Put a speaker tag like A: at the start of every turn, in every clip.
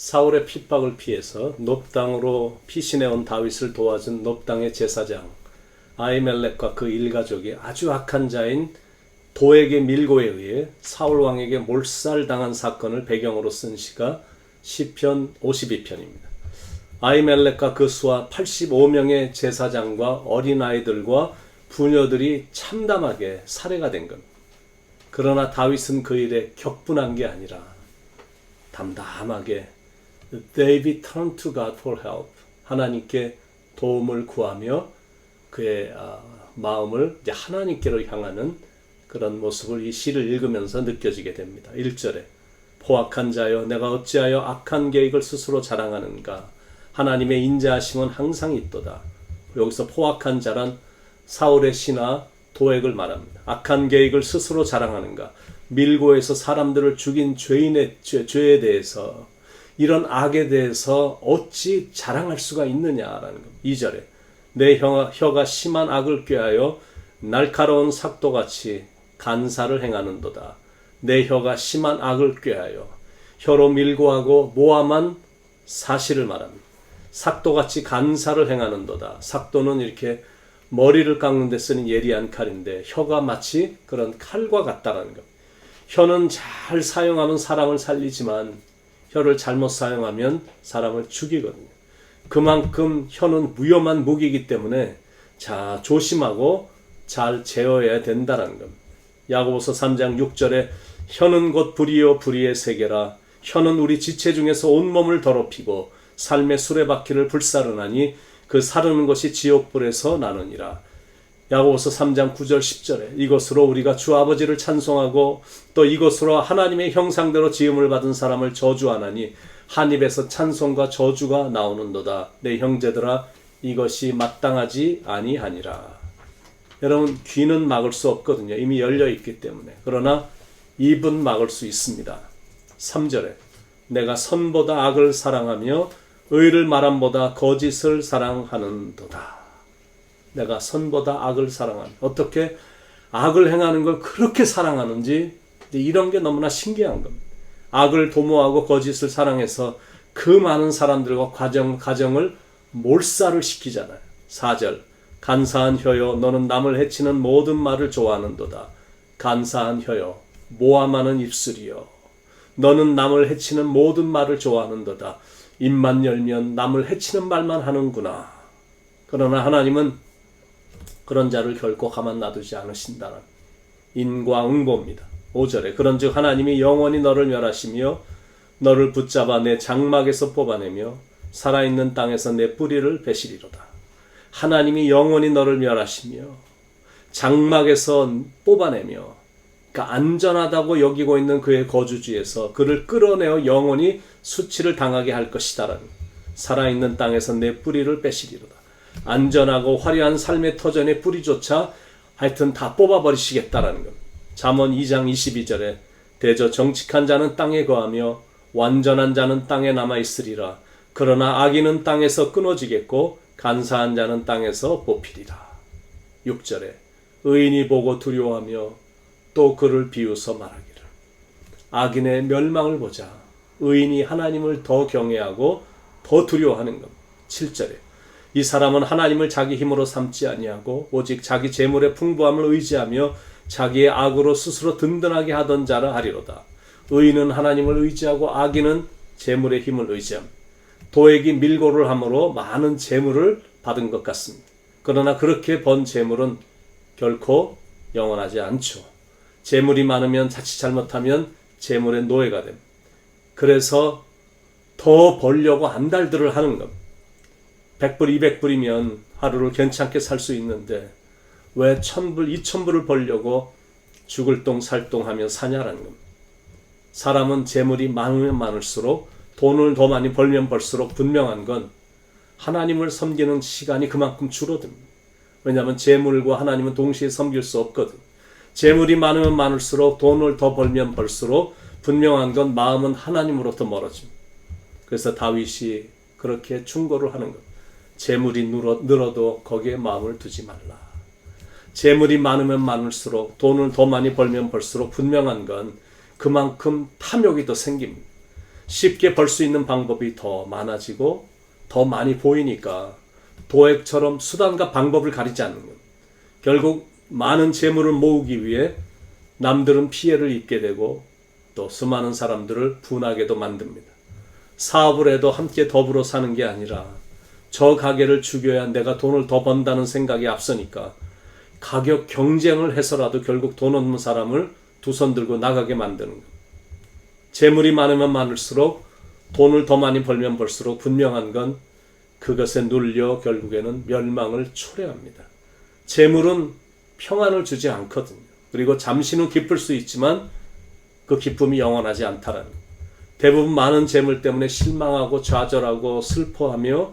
A: 사울의 핍박을 피해서 놉당으로 피신해온 다윗을 도와준 놉당의 제사장 아히멜렉과 그 일가족이 아주 악한 자인 도액의 밀고에 의해 사울 왕에게 몰살당한 사건을 배경으로 쓴 시가 시편 52편입니다. 아히멜렉과 그 수하 85명의 제사장과 어린아이들과 부녀들이 참담하게 살해가 된 겁니다. 그러나 다윗은 그 일에 격분한 게 아니라 담담하게 David turned to God for help. 하나님께 도움을 구하며 그의 마음을 이제 하나님께로 향하는 그런 모습을 이 시를 읽으면서 느껴지게 됩니다. 1절에 포악한 자여 내가 어찌하여 악한 계획을 스스로 자랑하는가. 하나님의 인자하심은 항상 있도다. 여기서 포악한 자란 사울의 신하 도액을 말합니다. 악한 계획을 스스로 자랑하는가. 밀고에서 사람들을 죽인 죄인의 죄에 대해서 이런 악에 대해서 어찌 자랑할 수가 있느냐라는 겁니다. 2절에 내 혀가 심한 악을 꾀하여 날카로운 삭도같이 간사를 행하는도다. 내 혀가 심한 악을 꾀하여 혀로 밀고하고 모함한 사실을 말합니다. 삭도같이 간사를 행하는도다. 삭도는 이렇게 머리를 깎는 데 쓰는 예리한 칼인데 혀가 마치 그런 칼과 같다라는 겁니다. 혀는 잘 사용하면 사람을 살리지만 혀를 잘못 사용하면 사람을 죽이거든요. 그만큼 혀는 위험한 무기이기 때문에 자 조심하고 잘 제어해야 된다는 겁니다. 야고보서 3장 6절에 혀는 곧 불이요 불의의 세계라. 혀는 우리 지체 중에서 온몸을 더럽히고 삶의 수레바퀴를 불사르나니 그 사르는 것이 지옥불에서 나느니라. 야고보서 3장 9절 10절에 이것으로 우리가 주 아버지를 찬송하고 또 이것으로 하나님의 형상대로 지음을 받은 사람을 저주하나니 한 입에서 찬송과 저주가 나오는도다. 내 형제들아 이것이 마땅하지 아니하니라. 여러분 귀는 막을 수 없거든요. 이미 열려 있기 때문에. 그러나 입은 막을 수 있습니다. 3절에 내가 선보다 악을 사랑하며 의를 말함보다 거짓을 사랑하는도다. 내가 선보다 악을 사랑하는 어떻게 악을 행하는 걸 그렇게 사랑하는지 이런 게 너무나 신기한 겁니다. 악을 도모하고 거짓을 사랑해서 그 많은 사람들과 가정을 몰살을 시키잖아요. 4절 간사한 혀여 너는 남을 해치는 모든 말을 좋아하는도다. 간사한 혀여 모함하는 입술이여 너는 남을 해치는 모든 말을 좋아하는도다. 입만 열면 남을 해치는 말만 하는구나. 그러나 하나님은 그런 자를 결코 가만 놔두지 않으신다는 인과응보입니다. 5절에 그런즉 하나님이 영원히 너를 멸하시며 너를 붙잡아 내 장막에서 뽑아내며 살아있는 땅에서 내 뿌리를 베시리로다. 하나님이 영원히 너를 멸하시며 장막에서 뽑아내며 그러니까 안전하다고 여기고 있는 그의 거주지에서 그를 끌어내어 영원히 수치를 당하게 할 것이다라는 살아있는 땅에서 내 뿌리를 빼시리로다. 안전하고 화려한 삶의 터전의 뿌리조차 하여튼 다 뽑아버리시겠다라는 겁니다. 잠언 2장 22절에 대저 정직한 자는 땅에 거하며 완전한 자는 땅에 남아있으리라. 그러나 악인은 땅에서 끊어지겠고 간사한 자는 땅에서 뽑히리라. 6절에 의인이 보고 두려워하며 또 그를 비웃어 말하기를 악인의 멸망을 보자. 의인이 하나님을 더 경외하고 더 두려워하는 겁니다. 7절에 이 사람은 하나님을 자기 힘으로 삼지 아니하고 오직 자기 재물의 풍부함을 의지하며 자기의 악으로 스스로 든든하게 하던 자라 하리로다. 의인은 하나님을 의지하고 악인은 재물의 힘을 의지합니다. 도액이 밀고를 함으로 많은 재물을 받은 것 같습니다. 그러나 그렇게 번 재물은 결코 영원하지 않죠. 재물이 많으면 자칫 잘못하면 재물의 노예가 됩니다. 그래서 더 벌려고 안달들을 하는 겁니다. 100불, 200불이면 하루를 괜찮게 살 수 있는데 왜 1000불, 2000불을 벌려고 죽을 똥 살똥하며 사냐라는 겁니다. 사람은 재물이 많으면 많을수록 돈을 더 많이 벌면 벌수록 분명한 건 하나님을 섬기는 시간이 그만큼 줄어듭니다. 왜냐하면 재물과 하나님은 동시에 섬길 수 없거든. 재물이 많으면 많을수록 돈을 더 벌면 벌수록 분명한 건 마음은 하나님으로부터 멀어집니다. 그래서 다윗이 그렇게 충고를 하는 겁니다. 재물이 늘어도 거기에 마음을 두지 말라. 재물이 많으면 많을수록 돈을 더 많이 벌면 벌수록 분명한 건 그만큼 탐욕이 더 생깁니다. 쉽게 벌 수 있는 방법이 더 많아지고 더 많이 보이니까 도액처럼 수단과 방법을 가리지 않는 것. 결국 많은 재물을 모으기 위해 남들은 피해를 입게 되고 또 수많은 사람들을 분하게도 만듭니다. 사업을 해도 함께 더불어 사는 게 아니라 저 가게를 죽여야 내가 돈을 더 번다는 생각이 앞서니까 가격 경쟁을 해서라도 결국 돈 없는 사람을 두 손 들고 나가게 만드는 것. 재물이 많으면 많을수록 돈을 더 많이 벌면 벌수록 분명한 건 그것에 눌려 결국에는 멸망을 초래합니다. 재물은 평안을 주지 않거든요. 그리고 잠시는 기쁠 수 있지만 그 기쁨이 영원하지 않다라는 것. 대부분 많은 재물 때문에 실망하고 좌절하고 슬퍼하며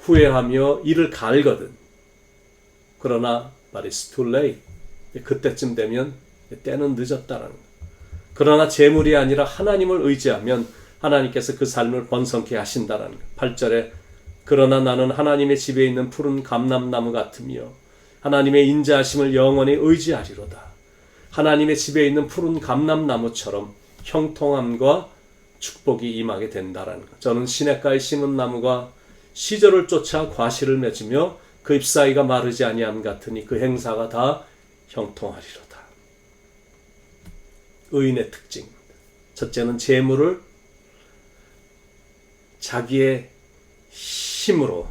A: 후회하며 이를 갈거든. 그러나 but it's too late. 그때쯤 되면 때는 늦었다라는 것. 그러나 재물이 아니라 하나님을 의지하면 하나님께서 그 삶을 번성케 하신다라는 것. 8절에 그러나 나는 하나님의 집에 있는 푸른 감람나무 같으며 하나님의 인자하심을 영원히 의지하리로다. 하나님의 집에 있는 푸른 감람나무처럼 형통함과 축복이 임하게 된다라는 것. 저는 시냇가에 심은 나무가 시절을 쫓아 과실을 맺으며 그 잎사이가 마르지 아니함 같으니 그 행사가 다 형통하리로다. 의인의 특징입니다. 첫째는 재물을 자기의 힘으로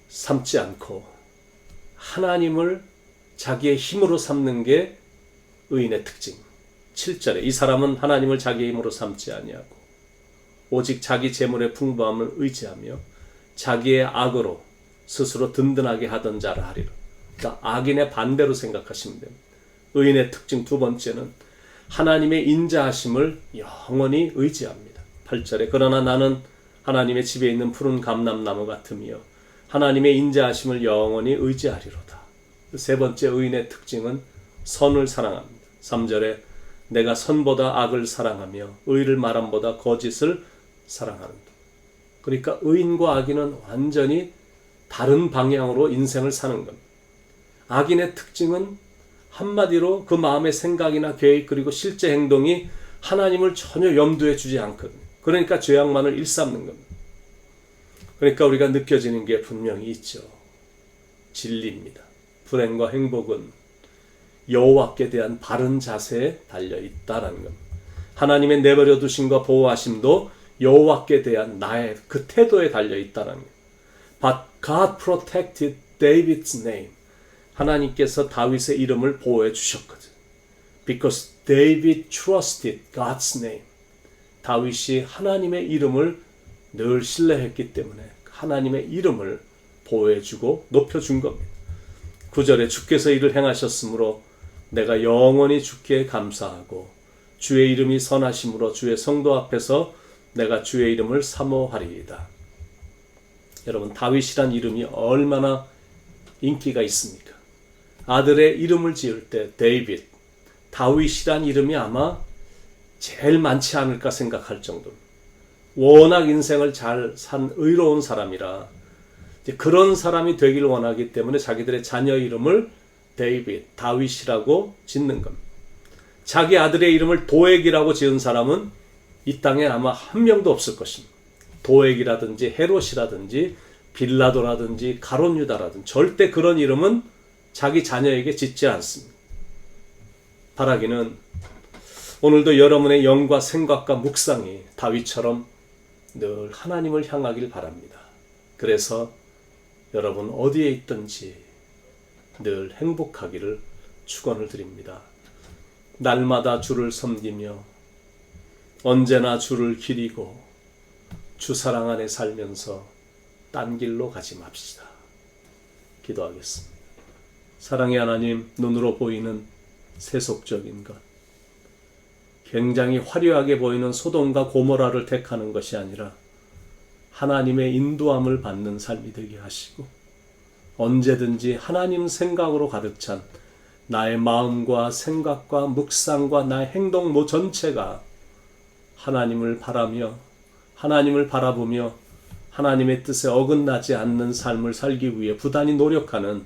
A: 삼지 않고 하나님을 자기의 힘으로 삼는 게 의인의 특징. 7절에 이 사람은 하나님을 자기의 힘으로 삼지 아니하고 오직 자기 재물의 풍부함을 의지하며 자기의 악으로 스스로 든든하게 하던 자라 하리라. 그러니까 악인의 반대로 생각하시면 됩니다. 의인의 특징 두 번째는 하나님의 인자하심을 영원히 의지합니다. 8절에 그러나 나는 하나님의 집에 있는 푸른 감람나무 같으며 하나님의 인자하심을 영원히 의지하리로다. 세 번째 의인의 특징은 선을 사랑합니다. 3절에 내가 선보다 악을 사랑하며 의를 말함보다 거짓을 사랑하는다. 그러니까 의인과 악인은 완전히 다른 방향으로 인생을 사는 겁니다. 악인의 특징은 한마디로 그 마음의 생각이나 계획 그리고 실제 행동이 하나님을 전혀 염두에 주지 않거든요. 그러니까 죄악만을 일삼는 겁니다. 그러니까 우리가 느껴지는 게 분명히 있죠. 진리입니다. 불행과 행복은 여호와께 대한 바른 자세에 달려있다라는 겁니다. 하나님의 내버려 두심과 보호하심도 여호와께 대한 나의 그 태도에 달려있다라는 겁니다. But God protected David's name. 하나님께서 다윗의 이름을 보호해 주셨거든. Because David trusted God's name. 다윗이 하나님의 이름을 늘 신뢰했기 때문에 하나님의 이름을 보호해 주고 높여 준 겁니다. 9절에 주께서 이를 행하셨으므로 내가 영원히 주께 감사하고 주의 이름이 선하심으로 주의 성도 앞에서 내가 주의 이름을 사모하리이다. 여러분 다윗이란 이름이 얼마나 인기가 있습니까? 아들의 이름을 지을 때 데이빗, 다윗이란 이름이 아마 제일 많지 않을까 생각할 정도로 워낙 인생을 잘 산 의로운 사람이라 그런 사람이 되길 원하기 때문에 자기들의 자녀 이름을 데이빗, 다윗이라고 짓는 겁니다. 자기 아들의 이름을 도액이라고 지은 사람은 이 땅에 아마 한 명도 없을 것입니다. 도액이라든지 헤롯이라든지 빌라도라든지 가롯유다라든지 절대 그런 이름은 자기 자녀에게 짓지 않습니다. 바라기는 오늘도 여러분의 영과 생각과 묵상이 다윗처럼 늘 하나님을 향하길 바랍니다. 그래서 여러분 어디에 있든지 늘 행복하기를 축원을 드립니다. 날마다 주를 섬기며 언제나 주를 기리고 주 사랑 안에 살면서 딴 길로 가지 맙시다. 기도하겠습니다. 사랑의 하나님, 눈으로 보이는 세속적인 것, 굉장히 화려하게 보이는 소돔과 고모라를 택하는 것이 아니라 하나님의 인도함을 받는 삶이 되게 하시고 언제든지 하나님 생각으로 가득 찬 나의 마음과 생각과 묵상과 나의 행동 전체가 하나님을 바라며 하나님을 바라보며 하나님의 뜻에 어긋나지 않는 삶을 살기 위해 부단히 노력하는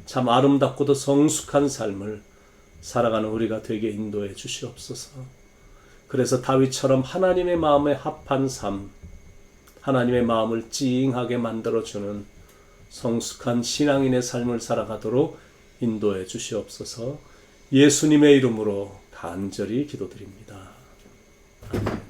A: 참 아름답고도 성숙한 삶을 살아가는 우리가 되게 인도해 주시옵소서. 그래서 다윗처럼 하나님의 마음에 합한 삶, 하나님의 마음을 찡하게 만들어주는 성숙한 신앙인의 삶을 살아가도록 인도해 주시옵소서. 예수님의 이름으로 간절히 기도드립니다. 아멘.